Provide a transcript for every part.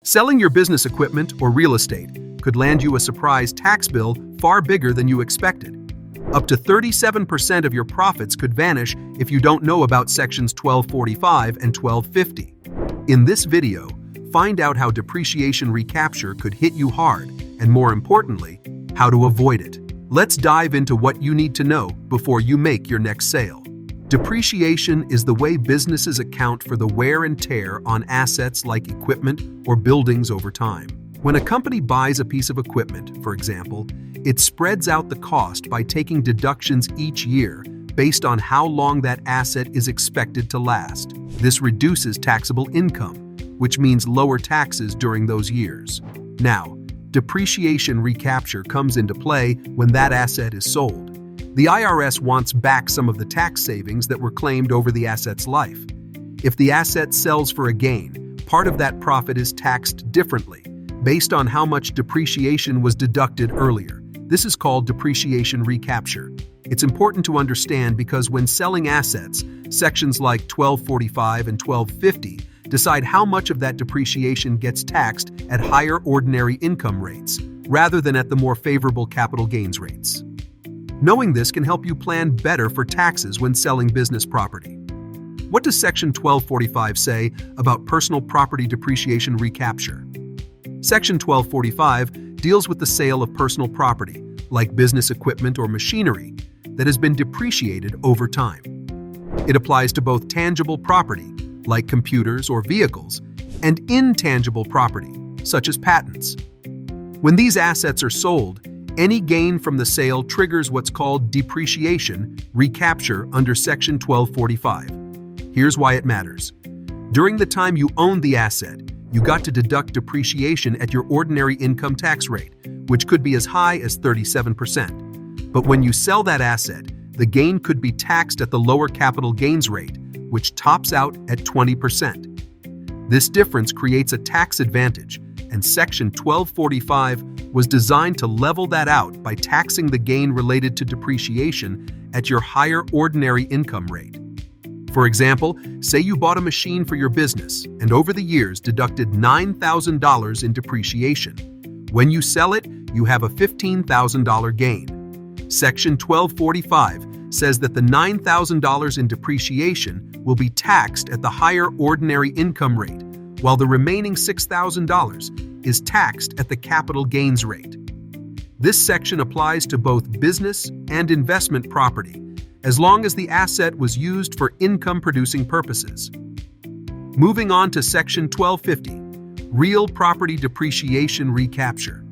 Selling your business equipment or real estate could land you a surprise tax bill far bigger than you expected. Up to 37% of your profits could vanish if you don't know about Sections 1245 and 1250. In this video, find out how depreciation recapture could hit you hard, and more importantly, how to avoid it. Let's dive into what you need to know before you make your next sale. Depreciation is the way businesses account for the wear and tear on assets like equipment or buildings over time. When a company buys a piece of equipment, for example, it spreads out the cost by taking deductions each year based on how long that asset is expected to last. This reduces taxable income, which means lower taxes during those years. Now, depreciation recapture comes into play when that asset is sold. The IRS wants back some of the tax savings that were claimed over the asset's life. If the asset sells for a gain, part of that profit is taxed differently, based on how much depreciation was deducted earlier. This is called depreciation recapture. It's important to understand because when selling assets, sections like 1245 and 1250 decide how much of that depreciation gets taxed at higher ordinary income rates, rather than at the more favorable capital gains rates. Knowing this can help you plan better for taxes when selling business property. What does Section 1245 say about personal property depreciation recapture? Section 1245 deals with the sale of personal property, like business equipment or machinery, that has been depreciated over time. It applies to both tangible property, like computers or vehicles, and intangible property, such as patents. When these assets are sold, any gain from the sale triggers what's called depreciation recapture under Section 1245. Here's why it matters. During the time you owned the asset, you got to deduct depreciation at your ordinary income tax rate, which could be as high as 37%. But when you sell that asset, the gain could be taxed at the lower capital gains rate, which tops out at 20%. This difference creates a tax advantage, and Section 1245 was designed to level that out by taxing the gain related to depreciation at your higher ordinary income rate. For example, say you bought a machine for your business and over the years deducted $9,000 in depreciation. When you sell it, you have a $15,000 gain. Section 1245 says that the $9,000 in depreciation will be taxed at the higher ordinary income rate, while the remaining $6,000 is taxed at the capital gains rate. This section applies to both business and investment property, as long as the asset was used for income-producing purposes. Moving on to Section 1250, Real Property Depreciation Recapture.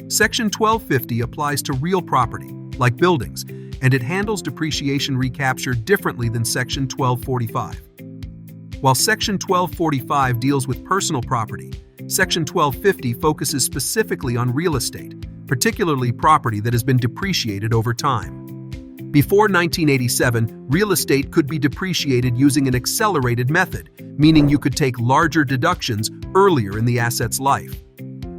Section 1250 applies to real property, like buildings, and it handles depreciation recapture differently than Section 1245. While Section 1245 deals with personal property, Section 1250 focuses specifically on real estate, particularly property that has been depreciated over time. Before 1987, real estate could be depreciated using an accelerated method, meaning you could take larger deductions earlier in the asset's life.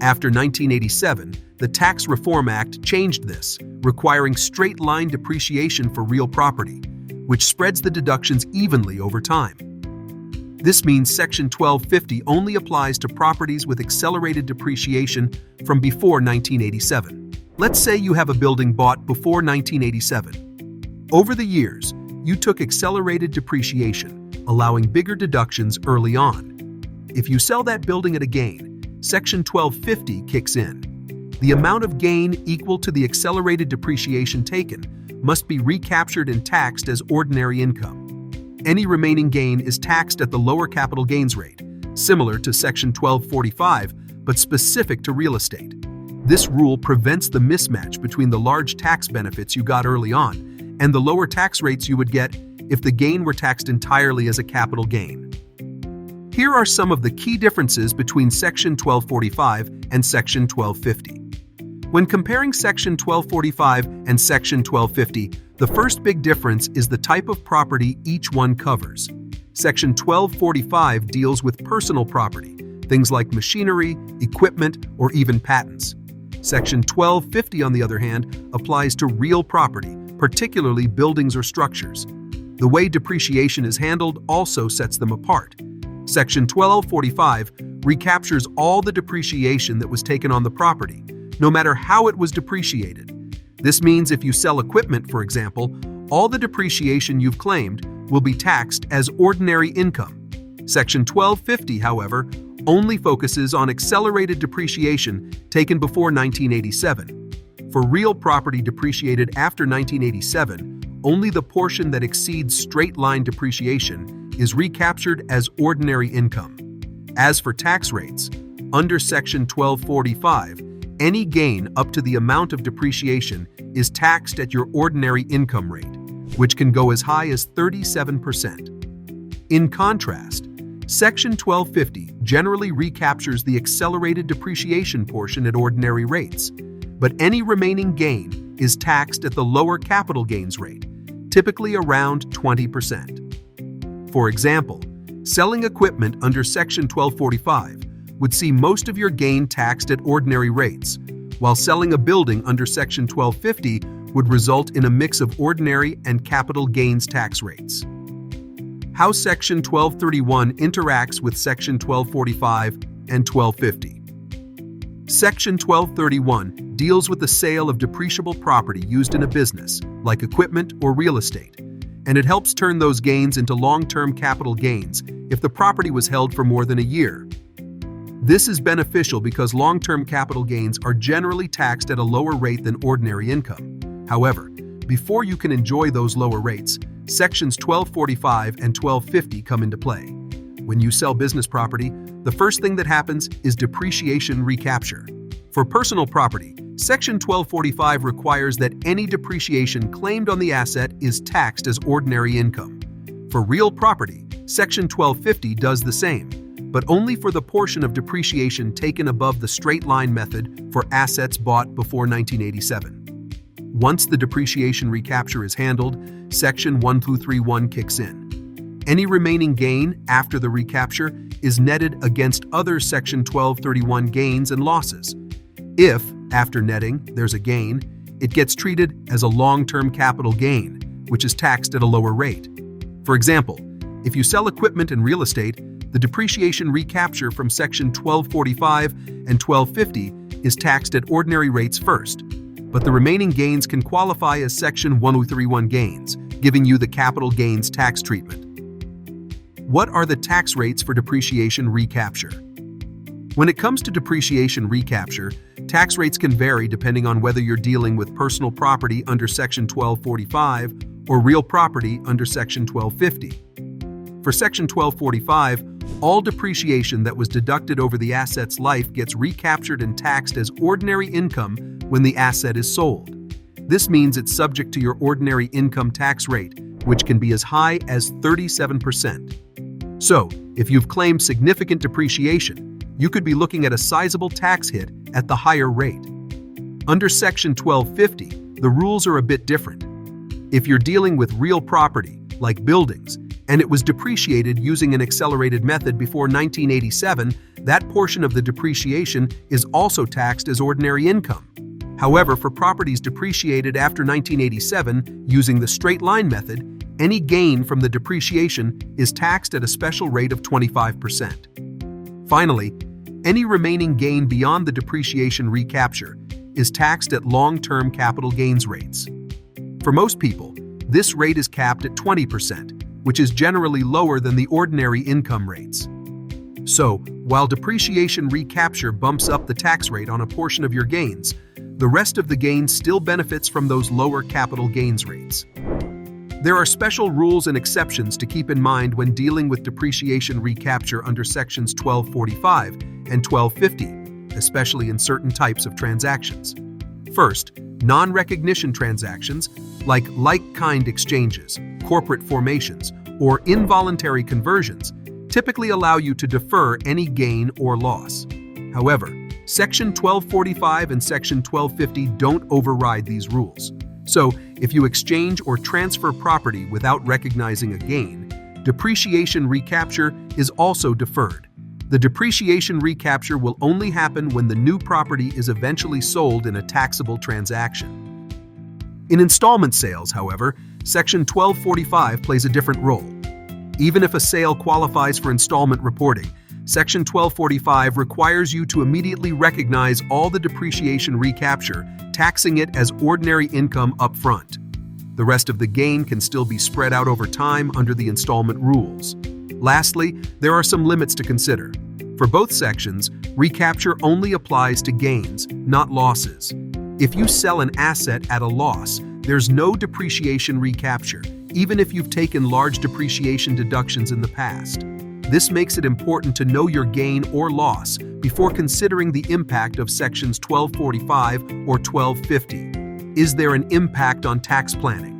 After 1987, the Tax Reform Act changed this, requiring straight-line depreciation for real property, which spreads the deductions evenly over time. This means Section 1250 only applies to properties with accelerated depreciation from before 1987. Let's say you have a building bought before 1987. Over the years, you took accelerated depreciation, allowing bigger deductions early on. If you sell that building at a gain, Section 1250 kicks in. The amount of gain equal to the accelerated depreciation taken must be recaptured and taxed as ordinary income. Any remaining gain is taxed at the lower capital gains rate, similar to Section 1245, but specific to real estate. This rule prevents the mismatch between the large tax benefits you got early on and the lower tax rates you would get if the gain were taxed entirely as a capital gain. Here are some of the key differences between Section 1245 and Section 1250. When comparing Section 1245 and Section 1250, the first big difference is the type of property each one covers. Section 1245 deals with personal property, things like machinery, equipment, or even patents. Section 1250, on the other hand, applies to real property, particularly buildings or structures. The way depreciation is handled also sets them apart. Section 1245 recaptures all the depreciation that was taken on the property, no matter how it was depreciated. This means if you sell equipment, for example, all the depreciation you've claimed will be taxed as ordinary income. Section 1250, however, only focuses on accelerated depreciation taken before 1987. For real property depreciated after 1987, only the portion that exceeds straight-line depreciation is recaptured as ordinary income. As for tax rates, under Section 1245, any gain up to the amount of depreciation is taxed at your ordinary income rate, which can go as high as 37%. In contrast, Section 1250 generally recaptures the accelerated depreciation portion at ordinary rates, but any remaining gain is taxed at the lower capital gains rate, typically around 20%. For example, selling equipment under Section 1245 would see most of your gain taxed at ordinary rates, while selling a building under Section 1250 would result in a mix of ordinary and capital gains tax rates. How Section 1231 interacts with Section 1245 and 1250. Section 1231 deals with the sale of depreciable property used in a business, like equipment or real estate, and it helps turn those gains into long-term capital gains if the property was held for more than a year. This is beneficial because long-term capital gains are generally taxed at a lower rate than ordinary income. However, before you can enjoy those lower rates, Sections 1245 and 1250 come into play. When you sell business property, the first thing that happens is depreciation recapture. For personal property, Section 1245 requires that any depreciation claimed on the asset is taxed as ordinary income. For real property, Section 1250 does the same, but only for the portion of depreciation taken above the straight-line method for assets bought before 1987. Once the depreciation recapture is handled, Section 1231 kicks in. Any remaining gain after the recapture is netted against other Section 1231 gains and losses. If, after netting, there's a gain, it gets treated as a long-term capital gain, which is taxed at a lower rate. For example, if you sell equipment and real estate, the depreciation recapture from Section 1245 and 1250 is taxed at ordinary rates first, but the remaining gains can qualify as Section 1031 gains, giving you the capital gains tax treatment. What are the tax rates for depreciation recapture? When it comes to depreciation recapture, tax rates can vary depending on whether you're dealing with personal property under Section 1245 or real property under Section 1250. For Section 1245, all depreciation that was deducted over the asset's life gets recaptured and taxed as ordinary income when the asset is sold. This means it's subject to your ordinary income tax rate, which can be as high as 37%. So, if you've claimed significant depreciation, you could be looking at a sizable tax hit at the higher rate. Under Section 1250, the rules are a bit different. If you're dealing with real property, like buildings, and it was depreciated using an accelerated method before 1987, that portion of the depreciation is also taxed as ordinary income. However, for properties depreciated after 1987 using the straight-line method, any gain from the depreciation is taxed at a special rate of 25%. Finally, any remaining gain beyond the depreciation recapture is taxed at long-term capital gains rates. For most people, this rate is capped at 20%, which is generally lower than the ordinary income rates. So, while depreciation recapture bumps up the tax rate on a portion of your gains, the rest of the gain still benefits from those lower capital gains rates. There are special rules and exceptions to keep in mind when dealing with depreciation recapture under Sections 1245 and 1250, especially in certain types of transactions. First, non-recognition transactions, like-kind exchanges, corporate formations, or involuntary conversions, typically allow you to defer any gain or loss. However, Section 1245 and Section 1250 don't override these rules. So, if you exchange or transfer property without recognizing a gain, depreciation recapture is also deferred. The depreciation recapture will only happen when the new property is eventually sold in a taxable transaction. In installment sales, however, Section 1245 plays a different role. Even if a sale qualifies for installment reporting, Section 1245 requires you to immediately recognize all the depreciation recapture, taxing it as ordinary income upfront. The rest of the gain can still be spread out over time under the installment rules. Lastly, there are some limits to consider. For both sections, recapture only applies to gains, not losses. If you sell an asset at a loss, there's no depreciation recapture, even if you've taken large depreciation deductions in the past. This makes it important to know your gain or loss before considering the impact of sections 1245 or 1250. Is there an impact on tax planning?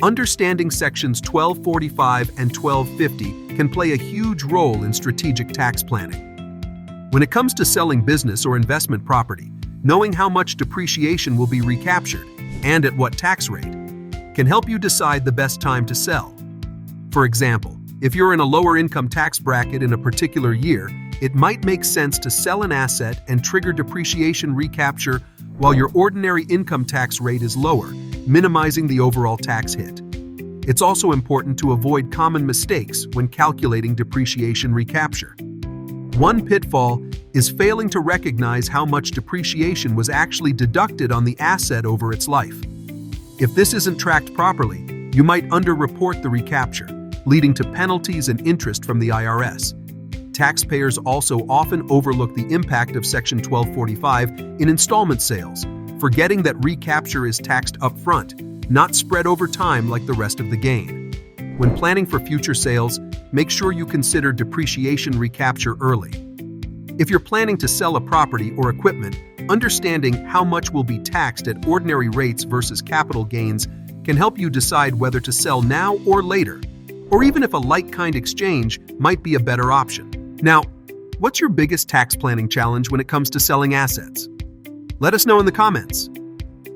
Understanding sections 1245 and 1250 can play a huge role in strategic tax planning. When it comes to selling business or investment property, knowing how much depreciation will be recaptured and at what tax rate can help you decide the best time to sell. For example, if you're in a lower income tax bracket in a particular year, it might make sense to sell an asset and trigger depreciation recapture while your ordinary income tax rate is lower, minimizing the overall tax hit. It's also important to avoid common mistakes when calculating depreciation recapture. One pitfall is failing to recognize how much depreciation was actually deducted on the asset over its life. If this isn't tracked properly, you might underreport the recapture, leading to penalties and interest from the IRS. Taxpayers also often overlook the impact of Section 1245 in installment sales, forgetting that recapture is taxed upfront, not spread over time like the rest of the gain. When planning for future sales, make sure you consider depreciation recapture early. If you're planning to sell a property or equipment, understanding how much will be taxed at ordinary rates versus capital gains can help you decide whether to sell now or later, or even if a like-kind exchange might be a better option. Now, what's your biggest tax planning challenge when it comes to selling assets? Let us know in the comments.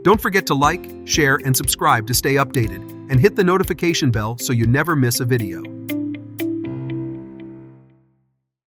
Don't forget to like, share, and subscribe to stay updated, and hit the notification bell so you never miss a video.